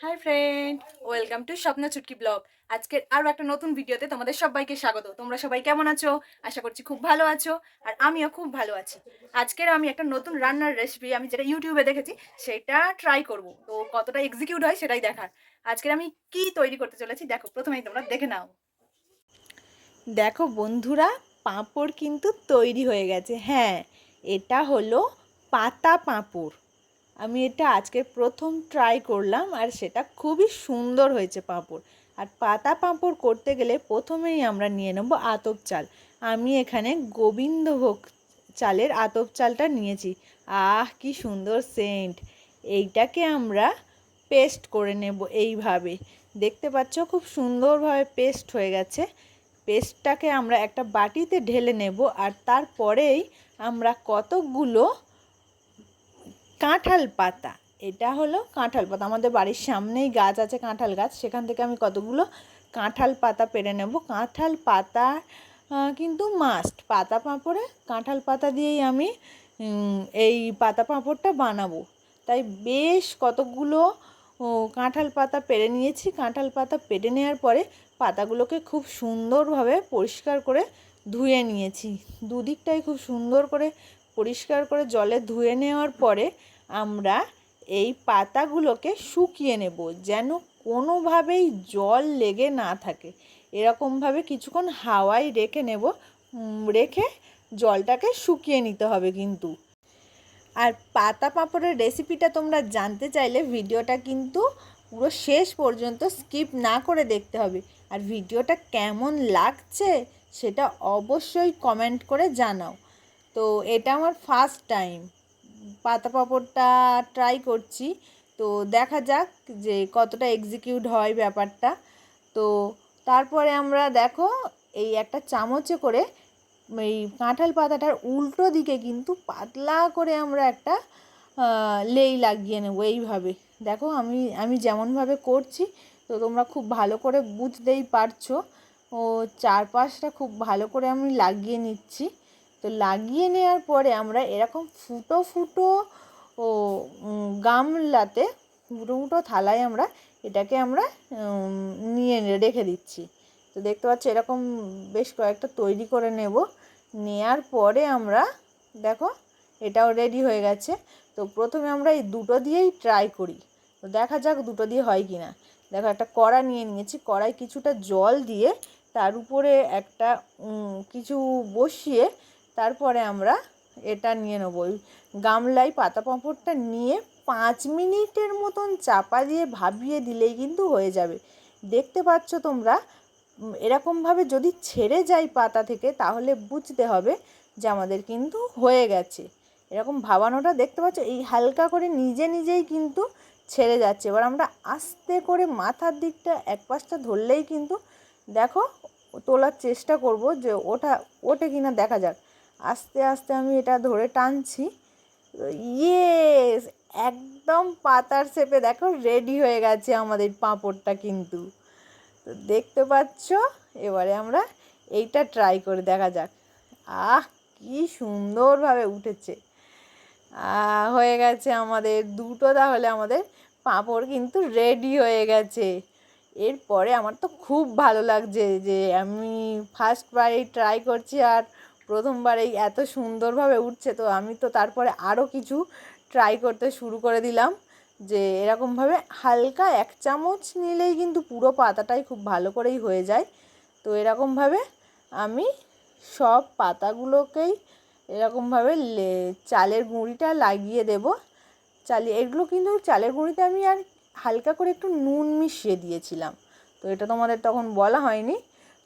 High friend, welcome to Swapna Chutki blog. আজকের আরও একটা নতুন ভিডিওতে তোমাদের সবাইকে স্বাগত। তোমরা সবাই কেমন আছো? আশা করছি খুব ভালো আছো, আর আমিও খুব ভালো আছি। আজকের আমি একটা নতুন রান্নার রেসিপি আমি যেটা ইউটিউবে দেখেছি সেটা ট্রাই করব। তো কতটা এক্সিকিউট হয় সেটাই দেখার। আজকের আমি কি তৈরি করতে চলেছি দেখো, প্রথমেই তোমরা দেখে নাও। দেখো বন্ধুরা, পাঁপড় কিন্তু তৈরি হয়ে গেছে। হ্যাঁ, এটা হলো পাতা পাঁপড়। আমি এটা আজকে প্রথম ট্রাই করলাম, আর সেটা খুবই সুন্দর হয়েছে পাঁপড়। আর পাতা পাঁপড় করতে গেলে প্রথমেই আমরা নিয়ে নেব আতপ চাল। আমি এখানে গোবিন্দভোগ চালের আতপ চালটা নিয়েছি। আহ, কি সুন্দর সেন্ট! এইটাকে আমরা পেস্ট করে নেব এইভাবে। দেখতে পাচ্ছ খুব সুন্দরভাবে পেস্ট হয়ে গেছে। পেস্টটাকে আমরা একটা বাটিতে ঢেলে নেব, আর তারপরেই আমরা কতকগুলো কাঁঠাল পাতা, এটা হলো কাঁঠাল পাতা, আমাদের বাড়ির সামনেই গাছ আছে কাঁঠাল গাছ, সেখান থেকে আমি কতগুলো কাঁঠাল পাতা পেড়ে নেব। কাঁঠাল পাতা কিন্তু মাস্ট, পাতা পাঁপড়ে কাঁঠাল পাতা দিয়েই আমি এই পাতা পাঁপড়টা বানাবো। তাই বেশ কতগুলো কাঁঠাল পাতা পেড়ে নিয়েছি। কাঁঠাল পাতা পেড়ে নেওয়ার পরে পাতাগুলোকে খুব সুন্দরভাবে পরিষ্কার করে ধুয়ে নিয়েছি। দুদিকটাই খুব সুন্দর করে পরিষ্কার করে জলে ধুয়ে নেওয়ার পরে আমরা এই পাতাগুলোকে শুকিয়ে নেব, যেন কোনোভাবেই জল লেগে না থাকে। এরকমভাবে কিছুক্ষণ হাওয়ায় রেখে নেব, রেখে জলটাকে শুকিয়ে নিতে হবে কিন্তু। আর পাতা পাঁপড়ের রেসিপিটা তোমরা জানতে চাইলে ভিডিওটা কিন্তু পুরো শেষ পর্যন্ত স্কিপ না করে দেখতে হবে। আর ভিডিওটা কেমন লাগছে সেটা অবশ্যই কমেন্ট করে জানাও। তো এটা আমার ফার্স্ট টাইম পাতা পাঁপড়টা ট্রাই করছি। তো দেখা যাক যে কতটা এক্সিকিউট হয় ব্যাপারটা। তো তারপরে আমরা দেখো এই একটা চামচে করে এই কাঁঠাল পাতাটার উল্টো দিকে কিন্তু পাতলা করে আমরা একটা লেই লাগিয়ে নেবো এইভাবে। দেখো আমি আমি যেমনভাবে করছি, তো তোমরা খুব ভালো করে বুঝতেই পারছো। ও চারপাশটা খুব ভালো করে আমি লাগিয়ে নিচ্ছি। তো লাগিয়ে নেওয়ার পরে আমরা এরকম ফুটো ফুটো ও গামলাতে, ফুটো ফুটো থালায় আমরা এটাকে আমরা নিয়ে রেখে দিচ্ছি। তো দেখতে পাচ্ছি এরকম বেশ কয়েকটা তৈরি করে নেব। নেয়ার পরে আমরা দেখো এটাও রেডি হয়ে গেছে। তো প্রথমে আমরা এই দুটো দিয়েই ট্রাই করি, তো দেখা যাক দুটো দিয়ে হয় কি না। দেখো একটা কড়া নিয়ে নিয়েছি, কড়াই কিছুটা জল দিয়ে তার উপরে একটা কিছু বসিয়ে তারপরে আমরা এটা নিয়ে নেবো। ওই গামলায় পাতা পাঁপড়টা নিয়ে 5 মিনিটের মতন চাপা দিয়ে ভাপিয়ে দিলেই কিন্তু হয়ে যাবে। দেখতে পাচ্ছ তোমরা, এরকমভাবে যদি ছেড়ে যায় পাতা থেকে তাহলে বুঝতে হবে যে আমাদের কিন্তু হয়ে গেছে। এরকম ভাবানোটা দেখতে পাচ্ছ, এই হালকা করে নিজে নিজেই কিন্তু ছেড়ে যাচ্ছে। এবার আমরা আস্তে করে মাথার দিকটা এক পাশটা ধরলেই কিন্তু দেখো তোলার চেষ্টা করব যে ওঠে কিনা দেখা যাক। আস্তে আস্তে আমি এটা ধরে টানছি। ইয়েস, একদম পাতার শেপে দেখো রেডি হয়ে গেছে আমাদের পাঁপড়টা কিন্তু। তো দেখতে পাচ্ছ, এবারে আমরা এইটা ট্রাই করে দেখা যাক। আহ, কি সুন্দরভাবে উঠেছে! হয়ে গেছে আমাদের দুটো, তাহলে আমাদের পাঁপড় কিন্তু রেডি হয়ে গেছে। এরপরে আমার তো খুব ভালো লাগছে যে আমি ফার্স্টবারেই ট্রাই করছি, আর প্রথমবারেই এত সুন্দরভাবে উঠছে। তো আমি তো তারপরে আরও কিছু ট্রাই করতে শুরু করে দিলাম, যে এরকমভাবে হালকা 1 চামচ নিলেই কিন্তু পুরো পাতাটাই খুব ভালো করেই হয়ে যায়। তো এরকমভাবে আমি সব পাতাগুলোকেই এরকমভাবে চালের গুঁড়িটা লাগিয়ে দেব। এগুলো কিন্তু চালের গুঁড়িতে আমি আর হালকা করে একটু নুন মিশিয়ে দিয়েছিলাম, তো এটা তোমাদের তখন বলা হয়নি।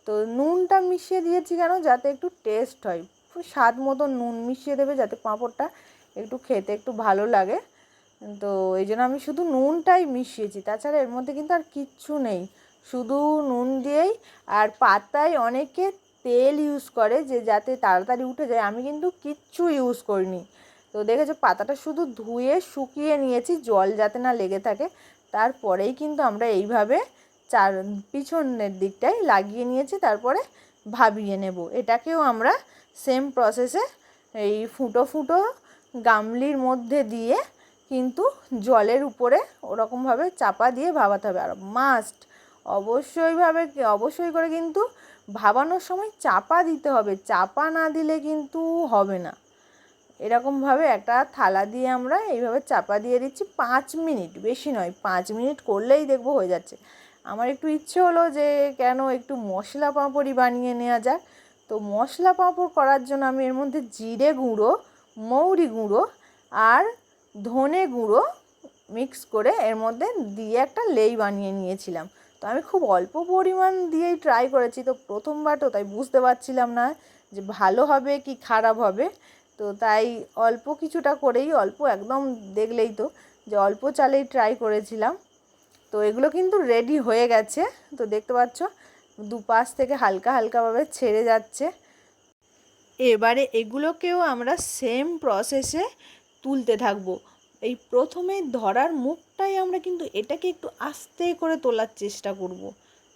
তো নুনটা মিশিয়ে দিয়েছি কেন, যাতে একটু টেস্ট হয়। স্বাদ মতো নুন মিশিয়ে দেবে যাতে পাঁপড়টা একটু খেতে একটু ভালো লাগে। তো এই জন্য আমি শুধু নুনটাই মিশিয়েছি, তাছাড়া এর মধ্যে কিন্তু আর কিচ্ছু নেই, শুধু নুন দিয়েই। আর পাতায় অনেকে তেল ইউজ করে যে যাতে তাড়াতাড়ি উঠে যায়, আমি কিন্তু কিচ্ছু ইউজ করিনি। তো দেখেছো পাতাটা শুধু ধুয়ে শুকিয়ে নিয়েছি, জল যাতে না লেগে থাকে। তারপরেই কিন্তু আমরা এইভাবে পিছনের দিকটায় লাগিয়ে নিয়েছি, তারপরে ভাবিয়ে নেব। এটাকেও আমরা সেম প্রসেসে এই ফুটো ফুটো গামলির মধ্যে দিয়ে কিন্তু জলের উপরে ওরকমভাবে চাপা দিয়ে ভাপাতে হবে। আর মাস্ট অবশ্যই করে কিন্তু ভাপানোর সময় চাপা দিতে হবে, চাপা না দিলে কিন্তু হবে না। এরকমভাবে একটা থালা দিয়ে আমরা এইভাবে চাপা দিয়ে দিচ্ছি 5 মিনিট, বেশি নয় 5 মিনিট করলেই দেখবো হয়ে যাচ্ছে। আমার একটু ইচ্ছে হলো যে কেন একটু মশলা পাঁপড়ই বানিয়ে নেওয়া যাক। তো মশলা পাঁপড় করার জন্য আমি এর মধ্যে জিরে গুঁড়ো, মৌরি গুঁড়ো আর ধনে গুঁড়ো মিক্স করে এর মধ্যে দিয়ে একটা লেই বানিয়ে নিয়েছিলাম। তো আমি খুব অল্প পরিমাণ দিয়েই ট্রাই করেছি, তো প্রথমবার তো তাই বুঝতে পারছিলাম না যে ভালো হবে কি খারাপ হবে। তো তাই অল্প কিছুটা করেই, অল্প একদম দেখলেই তো যে অল্প চালেই ট্রাই করেছিলাম। তো এগুলো কিন্তু রেডি হয়ে গেছে, তো দেখতে পাচ্ছ দুপাশ থেকে হালকা হালকাভাবে ছেড়ে যাচ্ছে। এবারে এগুলোকেও আমরা সেম প্রসেসে তুলতে থাকবো। এই প্রথমে ধরার মুখটাই আমরা কিন্তু এটাকে একটু আস্তে করে তোলার চেষ্টা করব।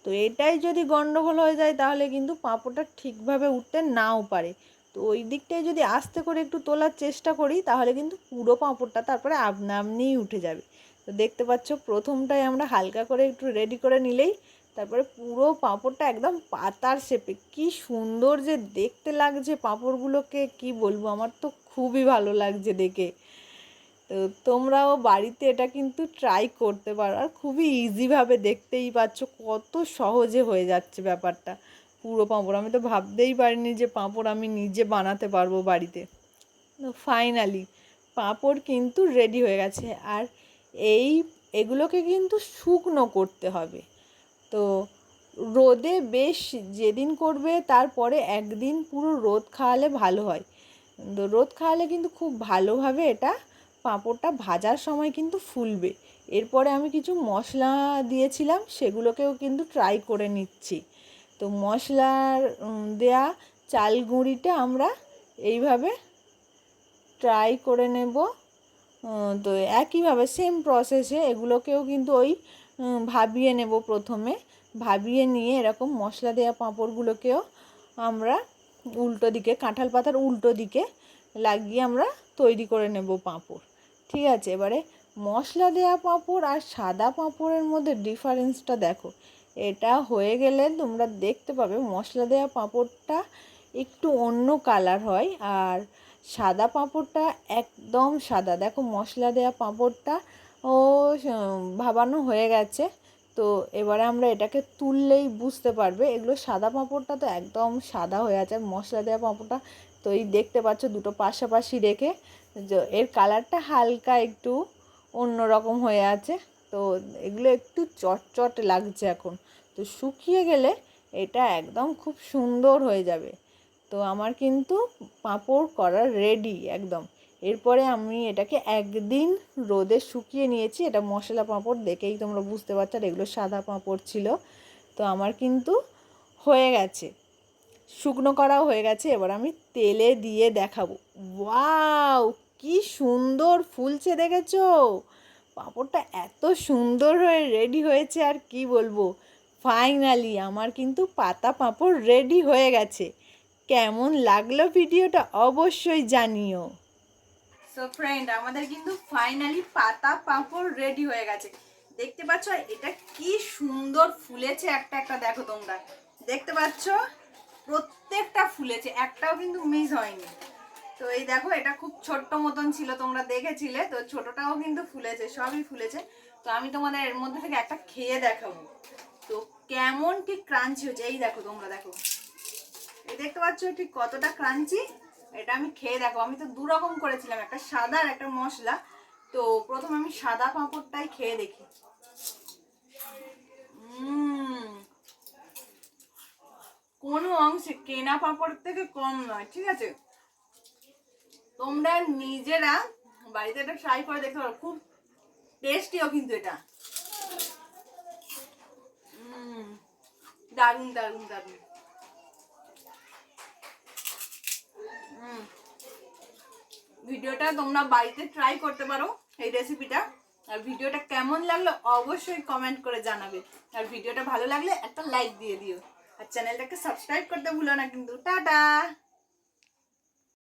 তো এটাই যদি গন্ডগোল হয়ে যায় তাহলে কিন্তু পাঁপড়টা ঠিকভাবে উঠতে নাও পারে। তো ওই দিকটাই যদি আস্তে করে একটু তোলার চেষ্টা করি তাহলে কিন্তু পুরো পাঁপড়টা তারপরে আপনা আপনিই উঠে যাবে। তো দেখতে পাচ্ছ প্রথমটাই আমরা হালকা করে একটু রেডি করে নিলেই তারপরে পুরো পাঁপড়টা একদম পাতার শেপে কি সুন্দর যে দেখতে লাগছে পাঁপড়গুলোকে, কি বলবো, আমার তো খুবই ভালো লাগছে দেখে। তো তোমরাও বাড়িতে এটা কিন্তু ট্রাই করতে পারো, আর খুবই ইজিভাবে, দেখতেই পাচ্ছ কত সহজে হয়ে যাচ্ছে ব্যাপারটা। পুরো পাঁপড় আমি তো ভাবতেই পারিনি যে পাঁপড় আমি নিজে বানাতে পারবো বাড়িতে। তো ফাইনালি পাঁপড় কিন্তু রেডি হয়ে গেছে। আর এগুলোকে কিন্তু শুকনো করতে হবে। তো রোদে বেশ যেদিন করবে তারপরে একদিন পুরো রোদ খাওয়ালে ভালো হয়। তো রোদ খাওয়ালে কিন্তু খুব ভালোভাবে এটা পাঁপড়টা ভাজার সময় কিন্তু ফুলবে। এরপরে আমি কিছু মশলা দিয়েছিলাম, সেগুলোকেও কিন্তু ট্রাই করে নিচ্ছি। তো মশলার দেয়া চাল গুঁড়িটা আমরা এইভাবে ট্রাই করে নেব। তো একইভাবে সেম প্রসেসে এগুলোকেও কিন্তু ওই ভাবিয়ে নেব। প্রথমে ভাবিয়ে নিয়ে এরকম মশলা দেওয়া পাঁপড়গুলোকেও আমরা উল্টো দিকে, কাঁঠাল পাতার উল্টো দিকে লাগিয়ে আমরা তৈরি করে নেব পাঁপড়। ঠিক আছে, এবারে মশলা দেওয়া পাঁপড় আর সাদা পাঁপড়ের মধ্যে ডিফারেন্সটা দেখো। এটা হয়ে গেলে তোমরা দেখতে পাবে মশলা দেওয়া পাঁপড়টা একটু অন্য কালার হয়, আর সাদা পাঁপড়টা একদম সাদা। দেখো মশলা দেওয়া পাঁপড়টা ভাবানো হয়ে গেছে। তো এবারে আমরা এটাকে তুললেই বুঝতে পারবে এগুলো সাদা পাঁপড়টা তো একদম সাদা হয়ে আছে, মশলা দেওয়া পাঁপড়টা তো এই দেখতে পাচ্ছ দুটো পাশাপাশি রেখে এর কালারটা হালকা একটু অন্য রকম হয়ে আছে। তো এগুলো একটু চটচট লাগছে এখন। তো শুকিয়ে গেলে এটা একদম খুব সুন্দর হয়ে যাবে। তো আমার কিন্তু পাঁপড় করা রেডি একদম। এরপরে আমি এটাকে একদিন রোদে শুকিয়ে নিয়েছি। এটা মশলা পাঁপড় দেখেই তোমরা বুঝতে পারছো, আর এগুলো সাদা পাঁপড় ছিল। তো আমার কিন্তু হয়ে গেছে, শুকনো করাও হয়ে গেছে। এবার আমি তেলে দিয়ে দেখাবো। ওয়াও, কি সুন্দর ফুলছে দেখেছো? পাঁপড়টা এত সুন্দর হয়ে রেডি হয়েছে আর কি বলবো। ফাইনালি আমার কিন্তু পাতা পাঁপড় রেডি হয়ে গেছে। কেমন লাগলো ভিডিওটা অবশ্যই জানিও। সো ফ্রেন্ড, আমাদের কিন্তু ফাইনালি পাতা পাঁপড় রেডি হয়ে গেছে। দেখতে পাচ্ছ এটা কি সুন্দর ফুলেছে, একটা একটা দেখো তোমরা দেখতে পাচ্ছ প্রত্যেকটা ফুলেছে, একটাও কিন্তু মিস হয়নি। তো এই দেখো এটা খুব ছোট্ট মতন ছিল, তোমরা দেখেছিলে, তো ছোটটাও কিন্তু ফুলেছে, সবই ফুলেছে। তো আমি তোমাদের এর মধ্যে থেকে একটা খেয়ে দেখাবো তো কেমন ঠিক ক্রাঞ্চি হচ্ছে। এই দেখো তোমরা দেখো, এই দেখতে পাচ্ছ ঠিক কতটা ক্রাঞ্চি। এটা আমি খেয়ে দেখো, আমি তো দু রকম করেছিলাম, একটা সাদা আর একটা মশলা। তো প্রথমে আমি সাদা পাঁপড়টাই খেয়ে দেখি। কোনো অংশে কেনা পাঁপড় থেকে কম নয়, ঠিক আছে? তোমরা নিজেরা বাড়িতে এটা ট্রাই করে দেখতে পারো, খুব টেস্টিও কিন্তু এটা। দারুণ দারুণ দারুণ। ভিডিওটা তোমরা বাড়িতে ট্রাই করতে পারো এই রেসিপিটা। আর ভিডিওটা কেমন লাগলো অবশ্যই কমেন্ট করে জানাবে। আর ভিডিওটা ভালো লাগলে একটা লাইক দিয়ে দিও, আর চ্যানেলটাকে সাবস্ক্রাইব করতে ভুলো না কিন্তু। টাটা।